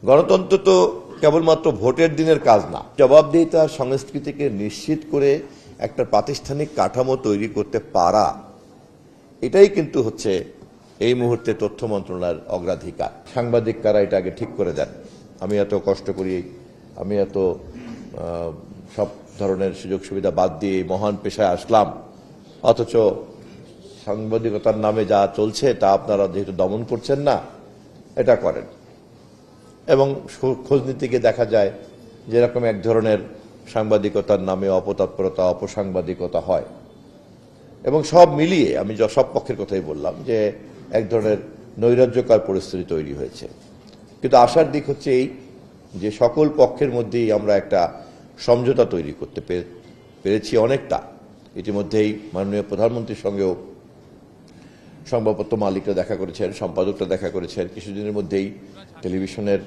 গণতন্ত্র তো কেবলমাত্র ভোটের দিনের কাজ না, জবাবদিহিতার সংস্কৃতিকে নিশ্চিত করে একটা প্রাতিষ্ঠানিক কাঠামো তৈরি করতে পারা, এটাই কিন্তু হচ্ছে এই মুহূর্তে তথ্য মন্ত্রণালয়ের অগ্রাধিকার। সাংবাদিক কারা এটা আগে ঠিক করে দেন। আমি এত কষ্ট করি, আমি এত সব ধরনের সুযোগ সুবিধা বাদ দিয়ে মহান পেশায় আসলাম, অথচ সাংবাদিকতার নামে যা চলছে তা আপনারা যেহেতু দমন করছেন না, এটা করেন। এবং খোঁজ নিতে গিয়ে দেখা যায় যেরকম এক ধরনের সাংবাদিকতার নামে অপতৎপরতা, অপসাংবাদিকতা হয়, এবং সব মিলিয়ে আমি সব পক্ষের কথাই বললাম যে এক ধরনের নৈরাজ্যকর পরিস্থিতি তৈরি হয়েছে। কিন্তু আশার দিক হচ্ছে এই যে সকল পক্ষের মধ্যেই আমরা একটা সমঝোতা তৈরি করতে পেরেছি অনেকটা। ইতিমধ্যেই মাননীয় প্রধানমন্ত্রীর সঙ্গেও সংবাদপত্র মালিকরা দেখা করেছেন, সম্পাদকরা দেখা করেছেন, কিছুদিনের মধ্যেই টেলিভিশনের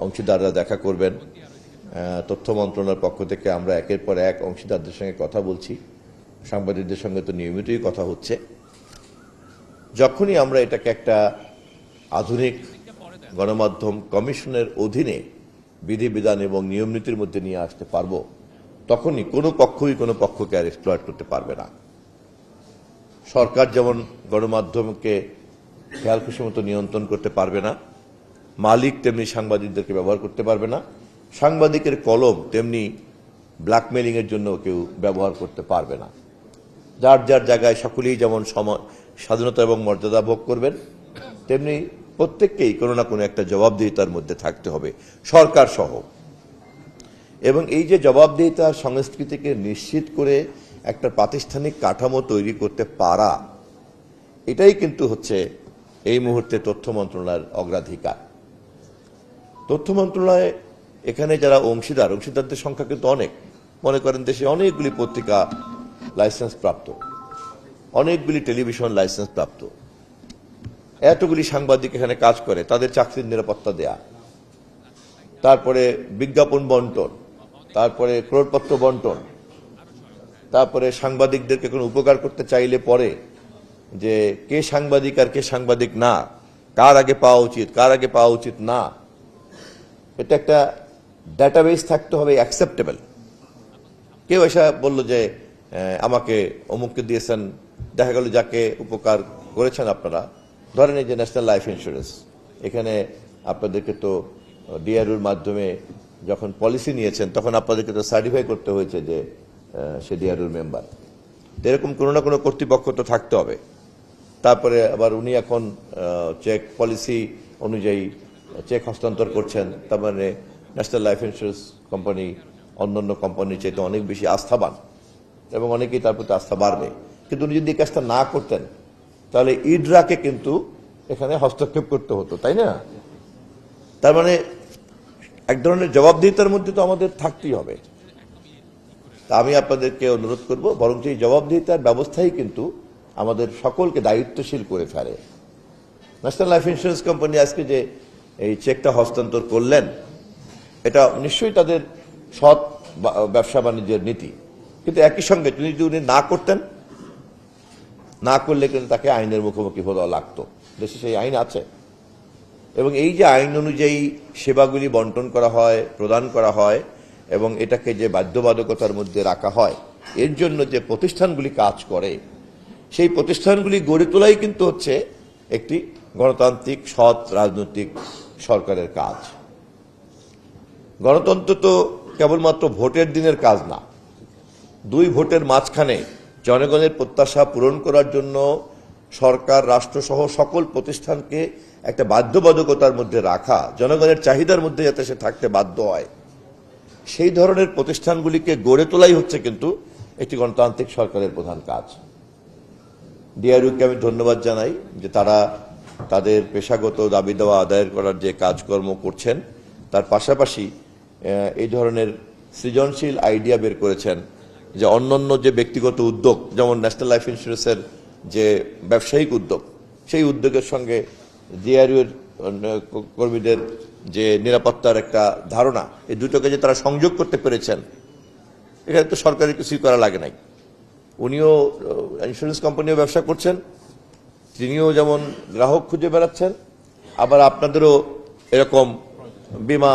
অংশীদাররা দেখা করবেন। তথ্য মন্ত্রণালয়ের পক্ষ থেকে আমরা একের পর এক অংশীদারদের সঙ্গে কথা বলছি, সাংবাদিকদের সঙ্গে তো নিয়মিতই কথা হচ্ছে। যখনই আমরা এটাকে একটা আধুনিক গণমাধ্যম কমিশনের অধীনে বিধিবিধান এবং নিয়মনীতির মধ্যে নিয়ে আসতে পারবো, তখনই কোনো পক্ষই কোনো পক্ষকে আর এক্সপ্লয়েট করতে পারবে না। সরকার যেমন গণমাধ্যমকে খেয়াল খুশি মতো নিয়ন্ত্রণ করতে পারবে না, মালিক তেমনি সাংবাদিকদেরকে ব্যবহার করতে পারবে না, সাংবাদিকের কলম তেমনি ব্ল্যাকমেলিং এর জন্য কেউ ব্যবহার করতে পারবে না। যার যার জায়গায় সকলেই যেমন স্বাধীনতা এবং মর্যাদা ভোগ করবেন, তেমনি প্রত্যেককেই কোনো না কোনো একটা জবাবদিহিতার মধ্যে থাকতে হবে, সরকার সহ। এবং এই যে জবাবদিহিতার সংস্কৃতিকে নিশ্চিত করে একটা প্রাতিষ্ঠানিক কাঠামো তৈরি করতে পারা, এটাই কিন্তু হচ্ছে এই মুহূর্তে তথ্য মন্ত্রণালয়ের অগ্রাধিকার। তথ্য মন্ত্রণালয়ে এখানে যারা অংশীদারদের সংখ্যা কিন্তু অনেক। মনে করেন দেশে অনেকগুলি পত্রিকা লাইসেন্স প্রাপ্ত, অনেকগুলি টেলিভিশন লাইসেন্স প্রাপ্ত, এতগুলি সাংবাদিক এখানে কাজ করে, তাদের চাকরির নিরাপত্তা দেয়া, তারপরে বিজ্ঞাপন বন্টন, তারপরে ক্রয়পত্র বন্টন, তারপরে সাংবাদিকদেরকে কোনো উপকার করতে চাইলে পরে যে কে সাংবাদিক আর কে সাংবাদিক না, কার আগে পাওয়া উচিত, কার আগে পাওয়া উচিত না, এটা একটা ডাটাবেস থাকতে হবে, অ্যাকসেপ্টেবল। কেউ এসে বলল যে আমাকে অমুককে দিয়েছেন, দেখা গেল যাকে উপকার করেছেন আপনারা, ধরেন এই যে ন্যাশনাল লাইফ ইন্স্যুরেন্স, এখানে আপনাদেরকে তো ডিআরইউর মাধ্যমে যখন পলিসি নিয়েছেন তখন আপনাদেরকে তো সার্টিফাই করতে হয়েছে যে সে ডিআরইউর মেম্বার। এরকম কোনো না কোনো কর্তৃপক্ষ তো থাকতে হবে। তারপরে আবার উনি এখন চেক পলিসি অনুযায়ী চেক হস্তান্তর করছেন, তার মানে ন্যাশনাল লাইফ ইন্স্যুরেন্স কোম্পানি অন্যান্য কোম্পানির চাইতে অনেক বেশি আস্থাবান, এবং অনেকেই তার প্রতি আস্থা বাড়বে। কিন্তু উনি যদি এই কাজটা না করতেন তাহলে ইডরাকে কিন্তু এখানে হস্তক্ষেপ করতে হতো, তাই না? তার মানে এক ধরনের জবাবদিহিতার মধ্যে তো আমাদের থাকতেই হবে। তা আমি আপনাদেরকে অনুরোধ করব, বরং এই জবাবদিহিতার ব্যবস্থাই কিন্তু আমাদের সকলকে দায়িত্বশীল করে ফেলে। ন্যাশনাল লাইফ ইন্স্যুরেন্স কোম্পানি আজকে যে এই চেকটা হস্তান্তর করলেন, এটা নিশ্চয়ই তাদের সৎ ব্যবসা বাণিজ্যের নীতি, কিন্তু একই সঙ্গে যদি উনি না করতেন, না করলে কিন্তু তাকে আইনের মুখোমুখি হওয়া লাগতো। দেশে সেই আইন আছে, এবং এই যে আইন অনুযায়ী সেবাগুলি বন্টন করা হয়, প্রদান করা হয়, এবং এটাকে যে বাধ্যবাধকতার মধ্যে রাখা হয়, এর জন্য যে প্রতিষ্ঠানগুলি কাজ করে, সেই প্রতিষ্ঠানগুলি গড়ে তোলাই কিন্তু হচ্ছে একটি গণতান্ত্রিক সৎ রাজনৈতিক সরকারের কাজ। গণতন্ত্র তো কেবলমাত্র ভোটের দিনের কাজ না, দুই ভোটের মাঝখানে জনগণের প্রত্যাশা পূরণ করার জন্য সরকার, রাষ্ট্রসহ সকল প্রতিষ্ঠানকে একটা বাধ্যবাধকতার মধ্যে রাখা, জনগণের চাহিদার মধ্যে যাতে সে থাকতে বাধ্য হয়, সেই ধরনের প্রতিষ্ঠানগুলিকে গড়ে তোলাই হচ্ছে কিন্তু একটি গণতান্ত্রিক সরকারের প্রধান কাজ। ডিআরইউকে আমি ধন্যবাদ জানাই যে তারা তাদের পেশাগত দাবি দেওয়া আদায় করার যে কাজকর্ম করছেন, তার পাশাপাশি এই ধরনের সৃজনশীল আইডিয়া বের করেছেন যে অন্যান্য যে ব্যক্তিগত উদ্যোগ, যেমন ন্যাশনাল লাইফ ইন্স্যুরেন্সের যে ব্যবসায়িক উদ্যোগ, সেই উদ্যোগের সঙ্গে ডিআরইউর কর্মীদের যে নিরাপত্তার একটা ধারণা, এই দুটোকে যে তারা সংযোগ করতে পেরেছেন, এখানে তো সরকারের কিছুই করা লাগে নাই। উনিও ইন্স্যুরেন্স কোম্পানিও ব্যবসা করছেন, তিনিও যেমন গ্রাহক খুঁজে বেড়াচ্ছেন, আবার আপনাদেরও এরকম বীমা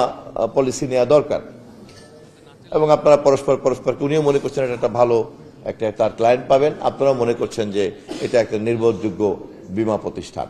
পলিসি নেওয়া দরকার, এবং আপনারা পরস্পরকে উনিও মনে করছেন এটা একটা ভালো একটা তার ক্লায়েন্ট পাবেন, আপনারাও মনে করছেন যে এটা একটা নির্ভরযোগ্য বীমা প্রতিষ্ঠান।